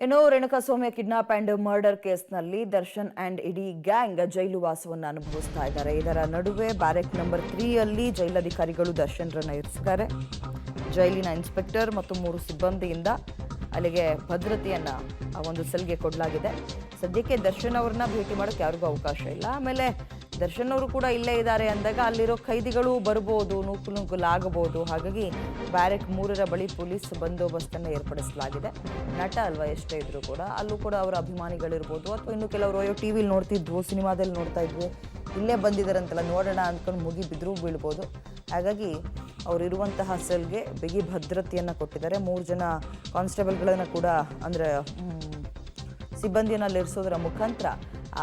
ಇನ್ನು Renukaswamy kidnap and murder ಕೇಸ್ನಲ್ಲಿ Darshan and ಇಡೀ ಗ್ಯಾಂಗ್ ಜೈಲು ವಾಸವನ್ನು ಅನುಭವಿಸ್ತಾ ಇದ್ದಾರೆ. ಇದರ ನಡುವೆ ಬ್ಯಾರೆಕ್ ನಂಬರ್ 3 ಅಲ್ಲಿ ಜೈಲಧಿಕಾರಿಗಳು ದರ್ಶನ್ರನ್ನ ಇರಿಸಿದ್ದಾರೆ. ಜೈಲಿನ ಇನ್ಸ್ಪೆಕ್ಟರ್ ಮತ್ತು 3 ಸಿಬ್ಬಂದಿಯಿಂದ ಅಲ್ಲಿಗೆ ಭದ್ರತೆಯನ್ನ ಆ ಒಂದು ಸೆಲ್ಗೆ ಕೊಡಲಾಗಿದೆ. ಸದ್ಯಕ್ಕೆ ದರ್ಶನ್ ಅವರನ್ನ ಭೇಟಿ ಮಾಡೋಕ್ಕೆ ಯಾರಿಗೂ ಅವಕಾಶ ಇಲ್ಲ. ಆಮೇಲೆ ದರ್ಶನ್ ಅವರು ಕೂಡ ಇಲ್ಲೇ ಇದ್ದಾರೆ ಅಂದಾಗ ಅಲ್ಲಿರೋ ಖೈದಿಗಳು ಬರ್ಬೋದು, ನೂಕುನುಗ್ಗಲಾಗಬಹುದು. ಹಾಗಾಗಿ ಬ್ಯಾರೆಕ್ 3ರ ಬಳಿ ಪೊಲೀಸ್ ಬಂದೋಬಸ್ತನ್ನು ಏರ್ಪಡಿಸಲಾಗಿದೆ. ನಟ ಅಲ್ವಾ ಎಷ್ಟೇ ಇದ್ರು ಕೂಡ ಅಲ್ಲೂ ಕೂಡ ಅವರ ಅಭಿಮಾನಿಗಳಿರ್ಬೋದು ಅಥವಾ ಇನ್ನು ಕೆಲವರು ಅಯ್ಯೋ ಟಿ ವಿಲಿ ನೋಡ್ತಿದ್ವು, ಸಿನಿಮಾದಲ್ಲಿ ನೋಡ್ತಾ ಇದ್ವಿ, ಇಲ್ಲೇ ಬಂದಿದ್ದಾರಂತೆಲ್ಲ ನೋಡೋಣ ಅಂದ್ಕೊಂಡು ಮುಗಿ ಬಿದ್ದರೂ ಬೀಳ್ಬೋದು. ಹಾಗಾಗಿ ಅವರಿರುವಂತಹ ಸೆಲ್ಗೆ ಬಿಗಿ ಭದ್ರತೆಯನ್ನು ಕೊಟ್ಟಿದ್ದಾರೆ. 3 ಜನ ಕಾನ್ಸ್ಟೇಬಲ್ಗಳನ್ನು ಕೂಡ ಅಂದರೆ ಸಿಬ್ಬಂದಿಯನ್ನು ಅಲ್ಲಿರಿಸೋದರ ಮುಖಾಂತರ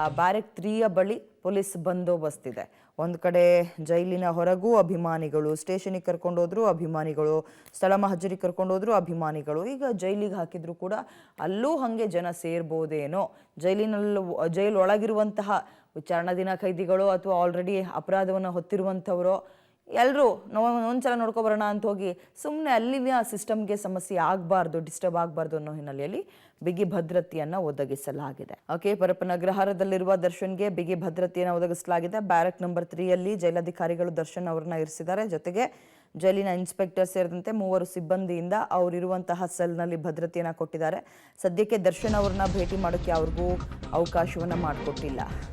ಆ ಬ್ಯಾರೆಕ್ 3ಯ ಬಳಿ ಪೊಲೀಸ್ ಬಂದೋಬಸ್ತ್ ಇದೆ. ಒಂದು ಕಡೆ ಜೈಲಿನ ಹೊರಗೂ ಅಭಿಮಾನಿಗಳು, ಸ್ಟೇಷನಿಗೆ ಕರ್ಕೊಂಡೋದ್ರು ಅಭಿಮಾನಿಗಳು, ಸ್ಥಳ ಮಹಜರಿಗೆ ಕರ್ಕೊಂಡೋದ್ರು ಅಭಿಮಾನಿಗಳು. ಈಗ ಜೈಲಿಗೆ ಹಾಕಿದ್ರು ಕೂಡ ಅಲ್ಲೂ ಹಾಗೆ ಜನ ಸೇರ್ಬೋದೇನೋ. ಜೈಲೊಳಗಿರುವಂತಹ ವಿಚಾರಣಾಧೀನ ಖೈದಿಗಳು ಅಥವಾ ಆಲ್ರೆಡಿ ಅಪರಾಧವನ್ನು ಹೊತ್ತಿರುವಂಥವರು ಎಲ್ಲರೂ ಒಂದ್ಸಲ ನೋಡ್ಕೊಬರೋಣ ಅಂತ ಹೋಗಿ ಸುಮ್ಮನೆ ಅಲ್ಲಿನ ಸಿಸ್ಟಮ್ಗೆ ಸಮಸ್ಯೆ ಆಗಬಾರ್ದು, ಡಿಸ್ಟರ್ಬ್ ಆಗಬಾರ್ದು ಅನ್ನೋ ಹಿನ್ನೆಲೆಯಲ್ಲಿ ಬಿಗಿ ಭದ್ರತೆಯನ್ನು ಒದಗಿಸಲಾಗಿದೆ. ಪರಪ್ಪನ ಅಗ್ರಹಾರದಲ್ಲಿರುವ ದರ್ಶನ್ಗೆ ಬಿಗಿ ಭದ್ರತೆಯನ್ನು ಒದಗಿಸಲಾಗಿದೆ. ಬ್ಯಾರೆಕ್ ನಂಬರ್ 3ಯಲ್ಲಿ ಜೈಲಧಿಕಾರಿಗಳು ದರ್ಶನ್ ಅವರನ್ನ ಇರಿಸಿದ್ದಾರೆ. ಜೊತೆಗೆ ಜೈಲಿನ ಇನ್ಸ್ಪೆಕ್ಟರ್ ಸೇರಿದಂತೆ 3 ಸಿಬ್ಬಂದಿಯಿಂದ ಅವರಿರುವಂತಹ ಸೆಲ್ನಲ್ಲಿ ಭದ್ರತೆಯನ್ನು ಕೊಟ್ಟಿದ್ದಾರೆ. ಸದ್ಯಕ್ಕೆ ದರ್ಶನ್ ಅವರನ್ನ ಭೇಟಿ ಮಾಡೋಕ್ಕೆ ಅವ್ರಿಗೂ ಅವಕಾಶವನ್ನು ಮಾಡಿಕೊಟ್ಟಿಲ್ಲ.